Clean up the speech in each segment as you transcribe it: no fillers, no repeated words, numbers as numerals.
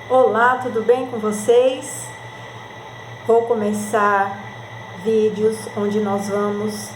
Olá, tudo bem com vocês? Vou começar vídeos onde nós vamos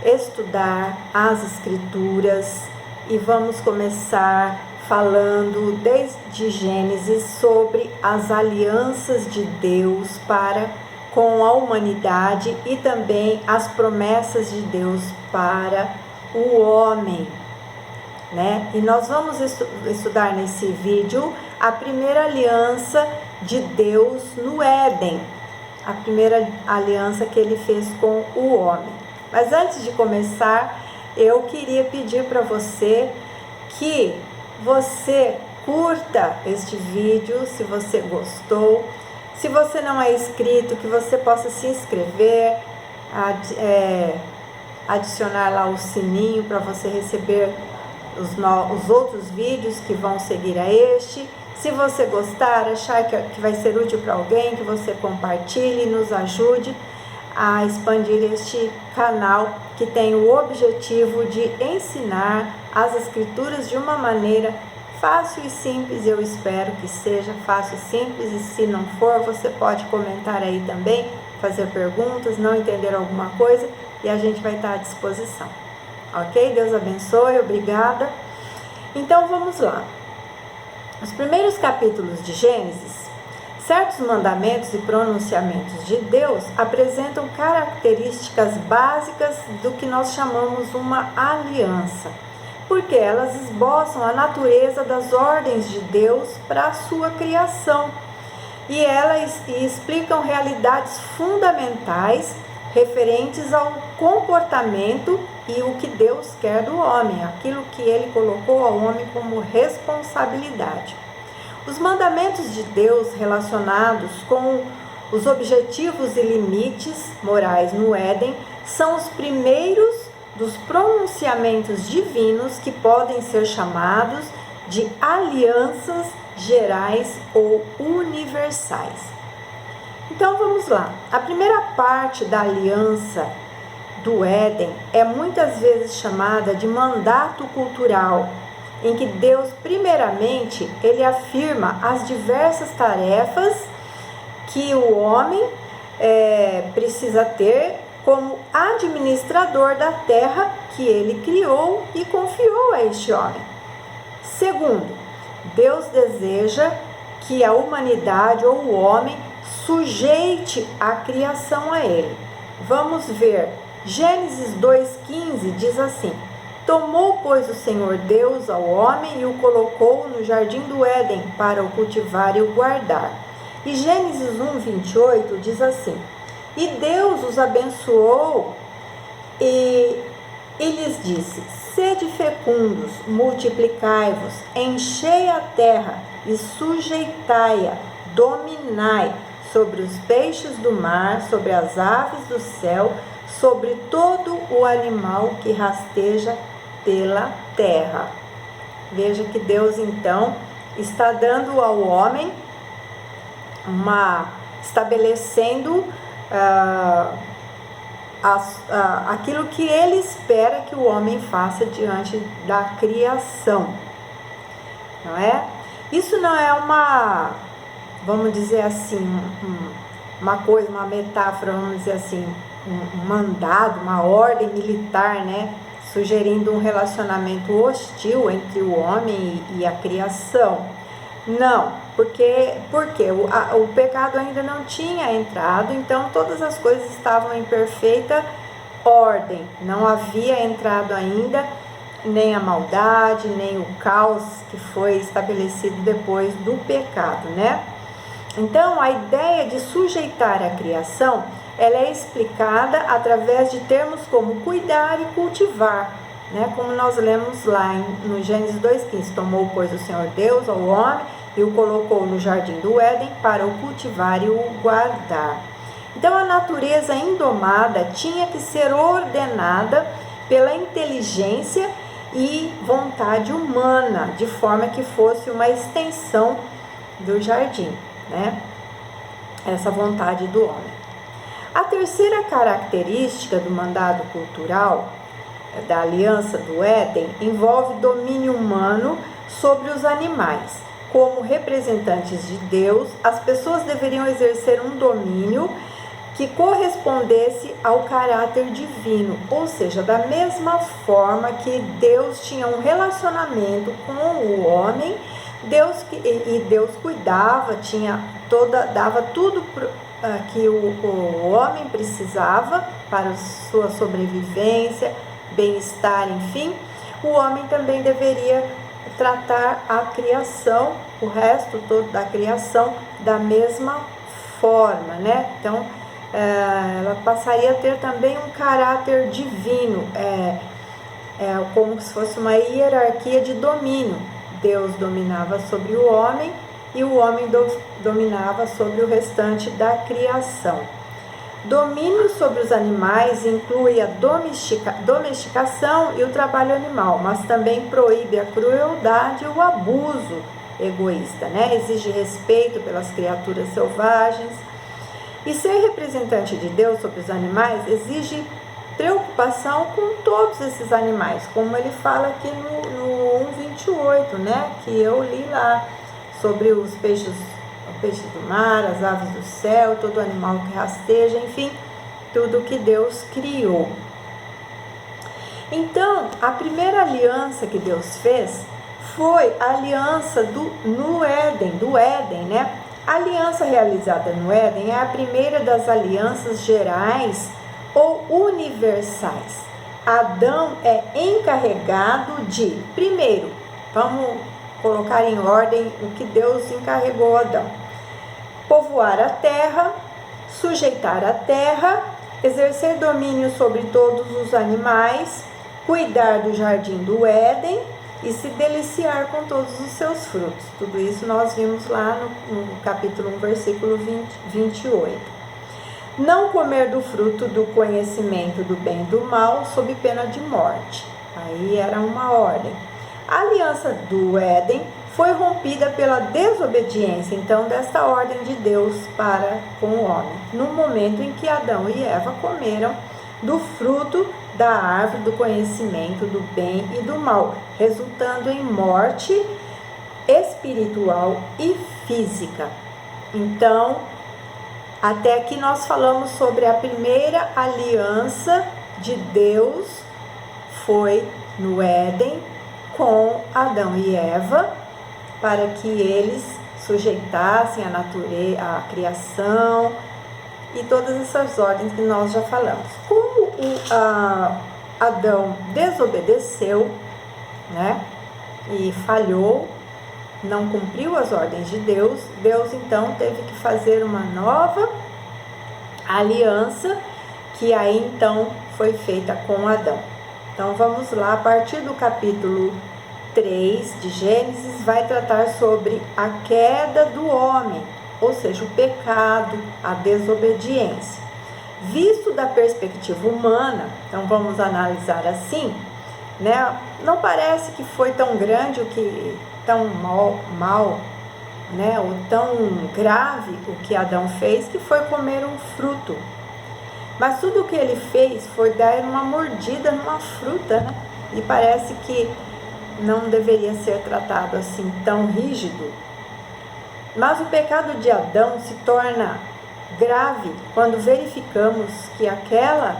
estudar as Escrituras e vamos começar falando desde Gênesis sobre as alianças de Deus para com a humanidade e também as promessas de Deus para o homem, né? E nós vamos estudar nesse vídeo a primeira aliança de Deus no Éden, a primeira aliança que ele fez com o homem. Mas antes de começar, eu queria pedir para você que você curta este vídeo, se você gostou. Se você não é inscrito, que você possa se inscrever, adicionar lá o sininho para você receber os outros vídeos que vão seguir a este. Se você gostar, achar que vai ser útil para alguém, que você compartilhe e nos ajude a expandir este canal que tem o objetivo de ensinar as Escrituras de uma maneira fácil e simples. Eu espero que seja fácil e simples, e se não for, você pode comentar aí também, fazer perguntas, não entender alguma coisa, e a gente vai estar à disposição. Ok? Deus abençoe, obrigada. Então vamos lá. Os primeiros capítulos de Gênesis, certos mandamentos e pronunciamentos de Deus apresentam características básicas do que nós chamamos uma aliança, porque elas esboçam a natureza das ordens de Deus para a sua criação, e elas explicam realidades fundamentais referentes ao comportamento e o que Deus quer do homem, aquilo que ele colocou ao homem como responsabilidade. Os mandamentos de Deus relacionados com os objetivos e limites morais no Éden são os primeiros dos pronunciamentos divinos que podem ser chamados de alianças gerais ou universais. Então vamos lá. A primeira parte da aliança do Éden é muitas vezes chamada de mandato cultural, em que Deus, primeiramente, ele afirma as diversas tarefas que o homem precisa ter como administrador da terra que ele criou e confiou a este homem. Segundo, Deus deseja que a humanidade ou o homem sujeite a criação a ele. Vamos ver, Gênesis 2,15 diz assim: tomou, pois, o Senhor Deus ao homem e o colocou no jardim do Éden para o cultivar e o guardar. E Gênesis 1,28 diz assim: e Deus os abençoou e lhes disse: sede fecundos, multiplicai-vos, enchei a terra e sujeitai-a, dominai sobre os peixes do mar, sobre as aves do céu, sobre todo o animal que rasteja pela terra. Veja que Deus então está dando ao homem estabelecendo aquilo que ele espera que o homem faça diante da criação, não é? Isso não é vamos dizer assim, uma metáfora, vamos dizer assim, um mandado, uma ordem militar, né? Sugerindo um relacionamento hostil entre o homem e a criação. Não, porque o pecado ainda não tinha entrado, então todas as coisas estavam em perfeita ordem. Não havia entrado ainda nem a maldade, nem o caos que foi estabelecido depois do pecado, né? Então, a ideia de sujeitar a criação, ela é explicada através de termos como cuidar e cultivar, né? Como nós lemos lá no Gênesis 2,15, tomou, pois, o Senhor Deus ao homem e o colocou no jardim do Éden para o cultivar e o guardar. Então, a natureza indomada tinha que ser ordenada pela inteligência e vontade humana, de forma que fosse uma extensão do jardim, né? Essa vontade do homem. A terceira característica do mandado cultural da aliança do Éden envolve domínio humano sobre os animais. como representantes de Deus, as pessoas deveriam exercer um domínio que correspondesse ao caráter divino, ou seja, da mesma forma que Deus tinha um relacionamento com o homem, Deus cuidava, dava tudo que o homem precisava para sua sobrevivência, bem-estar, enfim. O homem também deveria tratar a criação, o resto todo da criação, da mesma forma, né? Então, ela passaria a ter também um caráter divino, como se fosse uma hierarquia de domínio. Deus dominava sobre o homem e o homem dominava sobre o restante da criação. Domínio sobre os animais inclui a domesticação e o trabalho animal, mas também proíbe a crueldade e o abuso egoísta, né? Exige respeito pelas criaturas selvagens. E ser representante de Deus sobre os animais exige preocupação com todos esses animais, como ele fala aqui no 1:28, né? Que eu li lá, sobre os peixes do mar, as aves do céu, todo animal que rasteja, enfim, tudo que Deus criou. Então, a primeira aliança que Deus fez foi a aliança do Éden, né? A aliança realizada no Éden é a primeira das alianças gerais ou universais. Adão é encarregado de, primeiro, vamos colocar em ordem o que Deus encarregou a Adão: povoar a terra, sujeitar a terra, exercer domínio sobre todos os animais, cuidar do jardim do Éden e se deliciar com todos os seus frutos. Tudo isso nós vimos lá no capítulo 1, versículo 28. Não comer do fruto do conhecimento do bem e do mal, sob pena de morte. Aí era uma ordem. A aliança do Éden foi rompida pela desobediência, então, desta ordem de Deus para com o homem, no momento em que Adão e Eva comeram do fruto da árvore do conhecimento do bem e do mal, resultando em morte espiritual e física. Então, até aqui nós falamos sobre a primeira aliança de Deus, foi no Éden, com Adão e Eva, para que eles sujeitassem a natureza, a criação e todas essas ordens que nós já falamos. Como Adão desobedeceu, né, e falhou, não cumpriu as ordens de Deus, Deus então teve que fazer uma nova aliança, que aí então foi feita com Adão. Então vamos lá, a partir do capítulo 3 de Gênesis, vai tratar sobre a queda do homem, ou seja, o pecado, a desobediência. Visto da perspectiva humana, então vamos analisar assim, né? Não parece que foi tão grande tão mal, né? Ou tão grave o que Adão fez, que foi comer um fruto. Mas tudo o que ele fez foi dar uma mordida numa fruta, né? E parece que não deveria ser tratado assim tão rígido. Mas o pecado de Adão se torna grave quando verificamos que aquela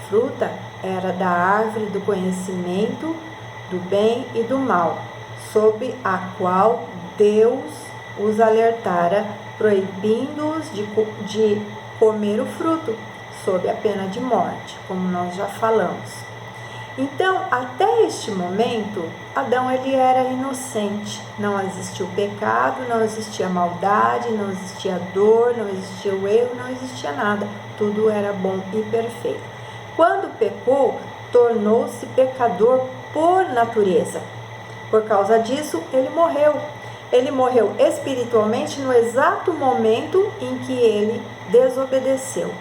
fruta era da árvore do conhecimento do bem e do mal, sob a qual Deus os alertara, proibindo-os de comer o fruto, sob a pena de morte, como nós já falamos. Então, até este momento, Adão ele era inocente. Não existia o pecado, não existia maldade, não existia dor, não existia o erro, não existia nada. Tudo era bom e perfeito. Quando pecou, tornou-se pecador por natureza. Por causa disso, ele morreu. Ele morreu espiritualmente no exato momento em que ele desobedeceu.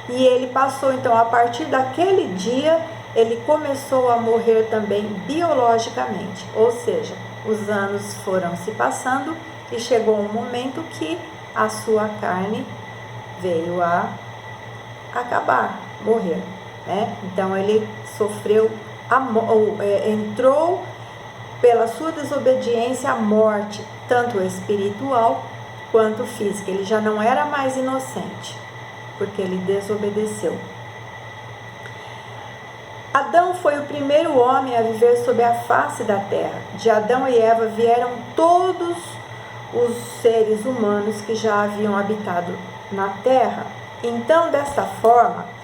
E ele passou, então, a partir daquele dia, ele começou a morrer também biologicamente. Ou seja, os anos foram se passando e chegou um momento que a sua carne veio a acabar, morrer, né? Então, ele sofreu, entrou pela sua desobediência, a morte, tanto espiritual quanto física. Ele já não era mais inocente, porque ele desobedeceu. Adão foi o primeiro homem a viver sobre a face da terra. De Adão e Eva vieram todos os seres humanos que já haviam habitado na terra. Então, desta forma,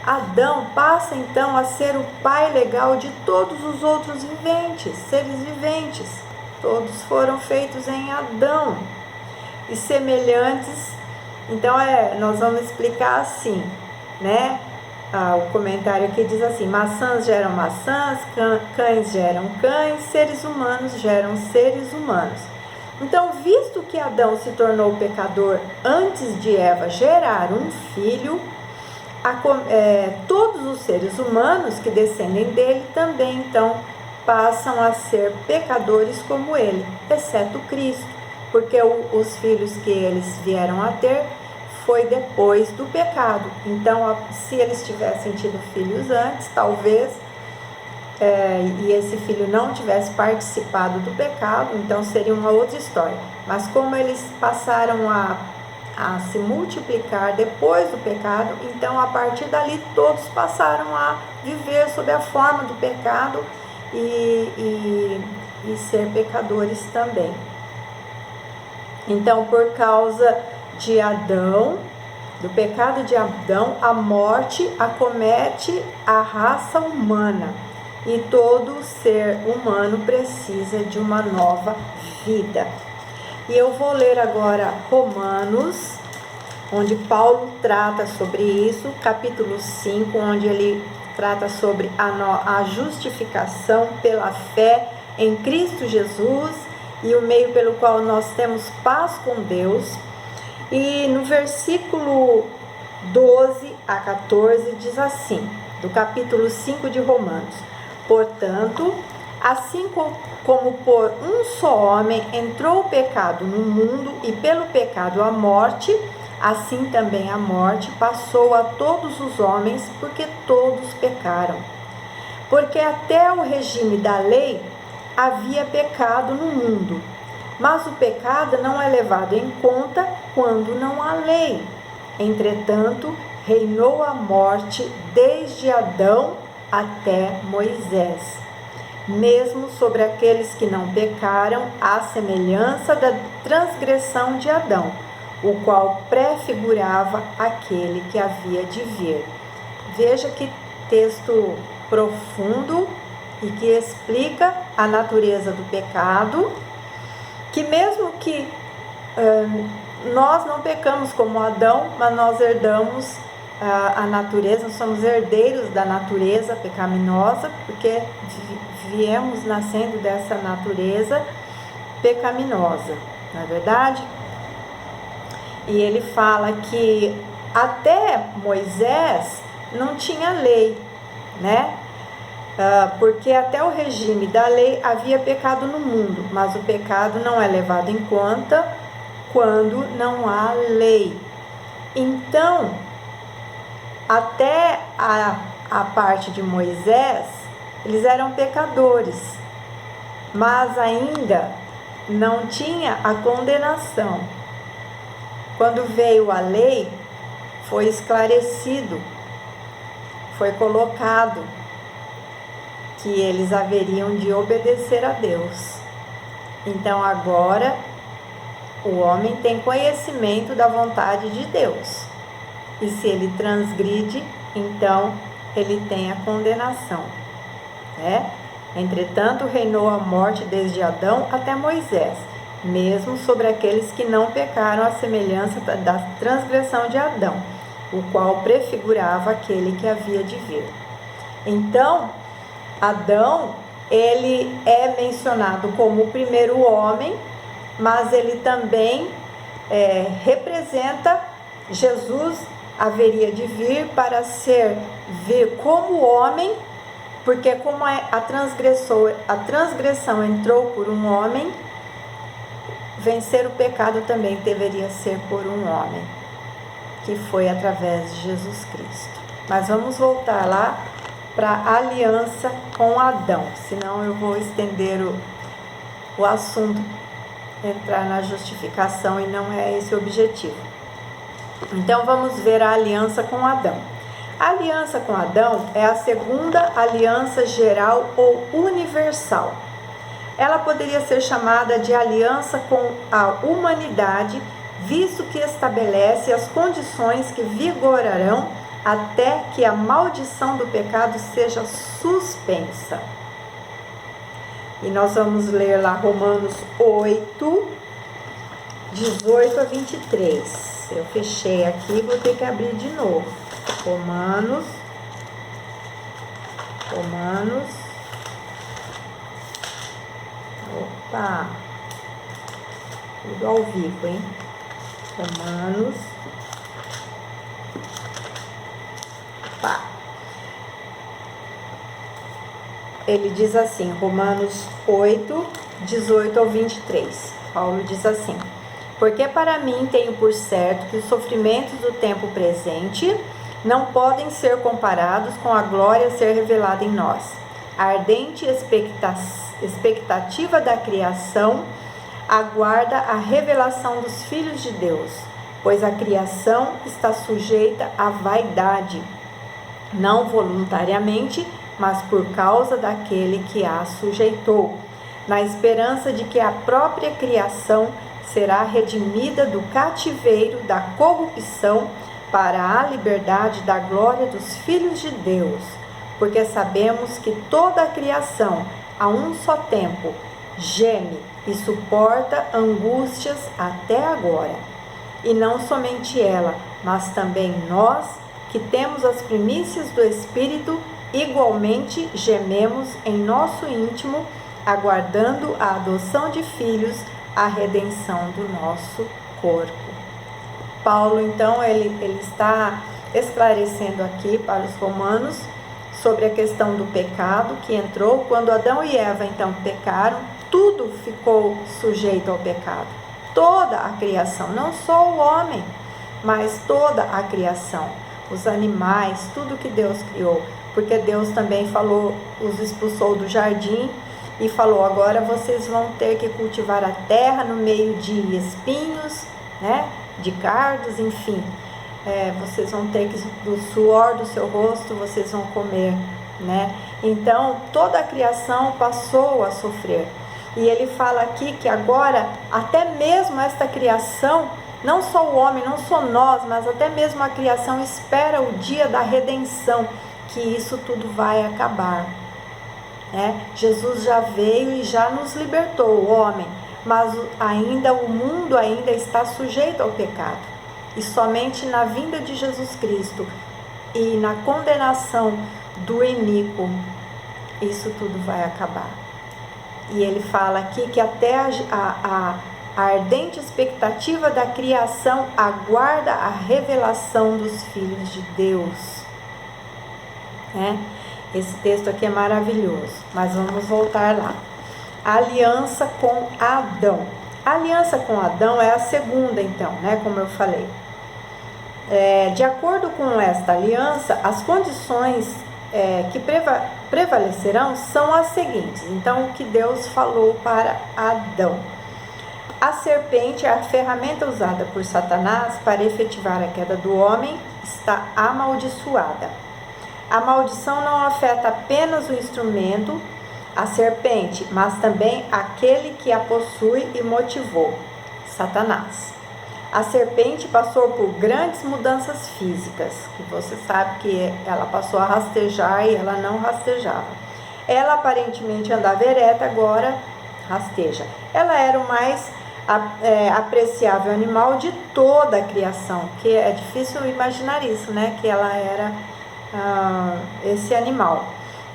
Adão passa então a ser o pai legal de todos os outros viventes, seres viventes. Todos foram feitos em Adão e semelhantes. Então, nós vamos explicar assim, né? O comentário aqui diz assim: maçãs geram maçãs, cães geram cães, seres humanos geram seres humanos. Então, visto que Adão se tornou pecador antes de Eva gerar um filho, todos os seres humanos que descendem dele também então passam a ser pecadores como ele, exceto Cristo, porque os filhos que eles vieram a ter foi depois do pecado. Então, se eles tivessem tido filhos antes, talvez, e esse filho não tivesse participado do pecado, então seria uma outra história. Mas como eles passaram a se multiplicar depois do pecado, então a partir dali todos passaram a viver sob a forma do pecado e ser pecadores também. Então, por causa de Adão, do pecado de Adão, a morte acomete a raça humana e todo ser humano precisa de uma nova vida. E eu vou ler agora Romanos, onde Paulo trata sobre isso, capítulo 5, onde ele trata sobre a justificação pela fé em Cristo Jesus e o meio pelo qual nós temos paz com Deus. E no versículo 12 a 14 diz assim, do capítulo 5 de Romanos: portanto, assim como por um só homem entrou o pecado no mundo e pelo pecado a morte, assim também a morte passou a todos os homens, porque todos pecaram. Porque até o regime da lei havia pecado no mundo, mas o pecado não é levado em conta quando não há lei. Entretanto, reinou a morte desde Adão até Moisés, mesmo sobre aqueles que não pecaram, à semelhança da transgressão de Adão, o qual prefigurava aquele que havia de vir. Veja que texto profundo e que explica a natureza do pecado, que mesmo que nós não pecamos como Adão, mas nós herdamos a natureza, nós somos herdeiros da natureza pecaminosa, porque viemos nascendo dessa natureza pecaminosa, não é verdade? E ele fala que até Moisés não tinha lei, né? Porque até o regime da lei havia pecado no mundo, mas o pecado não é levado em conta quando não há lei. Então, até a parte de Moisés, eles eram pecadores, mas ainda não tinha a condenação. Quando veio a lei, foi esclarecido, foi colocado que eles haveriam de obedecer a Deus. Então agora o homem tem conhecimento da vontade de Deus. E se ele transgride, então ele tem a condenação, né? Entretanto, reinou a morte desde Adão até Moisés, mesmo sobre aqueles que não pecaram, à semelhança da transgressão de Adão, o qual prefigurava aquele que havia de vir. Então, Adão, ele é mencionado como o primeiro homem, mas ele também representa Jesus, haveria de vir para vir como homem, porque como a transgressão entrou por um homem, vencer o pecado também deveria ser por um homem, que foi através de Jesus Cristo. Mas vamos voltar lá para a aliança com Adão, senão eu vou estender o assunto entrar na justificação e não é esse o objetivo. Então vamos ver a aliança com Adão. A aliança com Adão é a segunda aliança geral ou universal. Ela poderia ser chamada de aliança com a humanidade, visto que estabelece as condições que vigorarão até que a maldição do pecado seja suspensa. E nós vamos ler lá Romanos 8, 18 a 23. Eu fechei aqui, vou ter que abrir de novo. Romanos. Opa! Tudo ao vivo, hein? Romanos. Opa! Ele diz assim, Romanos 8, 18 ao 23. Paulo diz assim: porque para mim tenho por certo que os sofrimentos do tempo presente não podem ser comparados com a glória a ser revelada em nós. A ardente expectativa da criação aguarda a revelação dos filhos de Deus, pois a criação está sujeita à vaidade, não voluntariamente, mas por causa daquele que a sujeitou, na esperança de que a própria criação será redimida do cativeiro da corrupção para a liberdade da glória dos filhos de Deus, porque sabemos que toda a criação, a um só tempo, geme e suporta angústias até agora. E não somente ela, mas também nós, que temos as primícias do Espírito, igualmente gememos em nosso íntimo, aguardando a adoção de filhos, a redenção do nosso corpo. Paulo, então, ele está esclarecendo aqui para os romanos sobre a questão do pecado que entrou. Quando Adão e Eva, então, pecaram, tudo ficou sujeito ao pecado. Toda a criação, não só o homem, mas toda a criação, os animais, tudo que Deus criou. Porque Deus também falou, os expulsou do jardim e falou: agora vocês vão ter que cultivar a terra no meio de espinhos, né? De cardos, enfim. Vocês vão ter que, do suor do seu rosto, vocês vão comer, né? Então, toda a criação passou a sofrer. E ele fala aqui que agora, até mesmo esta criação, não só o homem, não só nós, mas até mesmo a criação espera o dia da redenção, que isso tudo vai acabar, né? Jesus já veio e já nos libertou, o homem, mas ainda o mundo ainda está sujeito ao pecado. E somente na vinda de Jesus Cristo e na condenação do iníquo, isso tudo vai acabar. E ele fala aqui que até a ardente expectativa da criação aguarda a revelação dos filhos de Deus. Esse texto aqui é maravilhoso, mas vamos voltar lá. A aliança com Adão. A aliança com Adão é a segunda, então, né? Como eu falei. De acordo com esta aliança, as condições que prevalecerão são as seguintes. Então, o que Deus falou para Adão: a serpente, a ferramenta usada por Satanás para efetivar a queda do homem, está amaldiçoada. A maldição não afeta apenas o instrumento, a serpente, mas também aquele que a possui e motivou, Satanás. A serpente passou por grandes mudanças físicas, que você sabe que ela passou a rastejar e ela não rastejava. Ela aparentemente andava ereta, agora rasteja. Ela era o mais apreciável animal de toda a criação, que é difícil imaginar isso, né? Que ela era esse animal.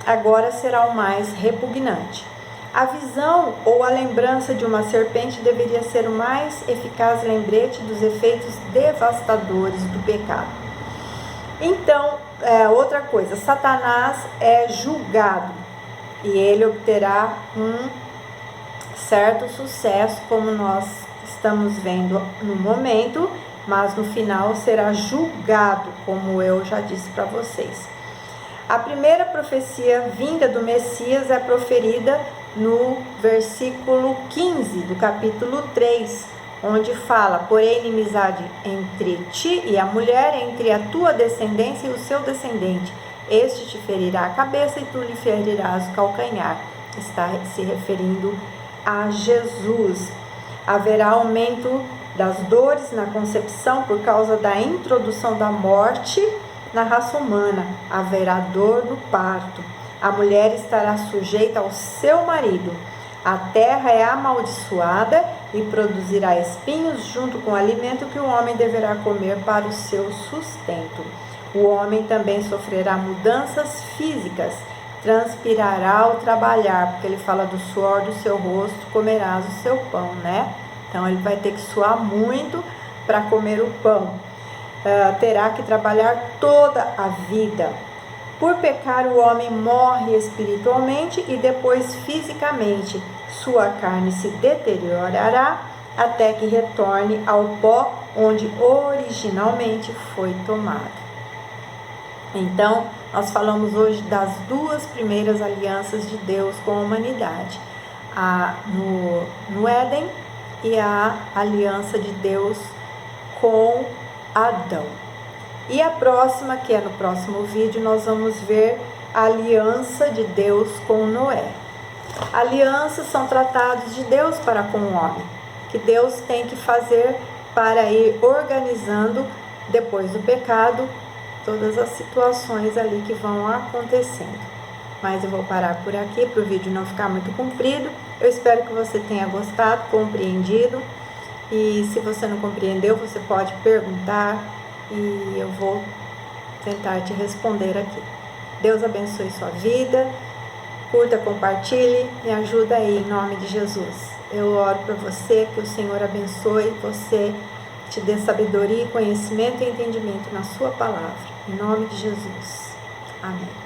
Agora será o mais repugnante. A visão ou a lembrança de uma serpente deveria ser o mais eficaz lembrete dos efeitos devastadores do pecado. Então, outra coisa, Satanás é julgado e ele obterá um certo sucesso, como nós estamos vendo no momento, mas no final será julgado, como eu já disse para vocês. A primeira profecia vinda do Messias é proferida no versículo 15 do capítulo 3, onde fala: porém, inimizade entre ti e a mulher, entre a tua descendência e o seu descendente. Este te ferirá a cabeça e tu lhe ferirás o calcanhar. Está se referindo a Jesus. Haverá aumento das dores na concepção por causa da introdução da morte na raça humana. Haverá dor no parto. A mulher estará sujeita ao seu marido. A terra é amaldiçoada e produzirá espinhos junto com o alimento que o homem deverá comer para o seu sustento. O homem também sofrerá mudanças físicas, transpirará ao trabalhar, porque ele fala do suor do seu rosto, comerás o seu pão, né? Então ele vai ter que suar muito para comer o pão. Terá que trabalhar toda a vida. Por pecar, o homem morre espiritualmente e depois fisicamente. Sua carne se deteriorará até que retorne ao pó onde originalmente foi tomado. Então, nós falamos hoje das duas primeiras alianças de Deus com a humanidade. No Éden e a aliança de Deus com Adão. E a próxima, que é no próximo vídeo, nós vamos ver a aliança de Deus com Noé. Alianças são tratados de Deus para com o homem, que Deus tem que fazer para ir organizando, depois do pecado, todas as situações ali que vão acontecendo. Mas eu vou parar por aqui para o vídeo não ficar muito comprido. Eu espero que você tenha gostado, compreendido. E se você não compreendeu, você pode perguntar e eu vou tentar te responder aqui. Deus abençoe sua vida. Curta, compartilhe, me ajuda aí em nome de Jesus. Eu oro para você, que o Senhor abençoe você, te dê sabedoria, conhecimento e entendimento na sua palavra. Em nome de Jesus. Amém.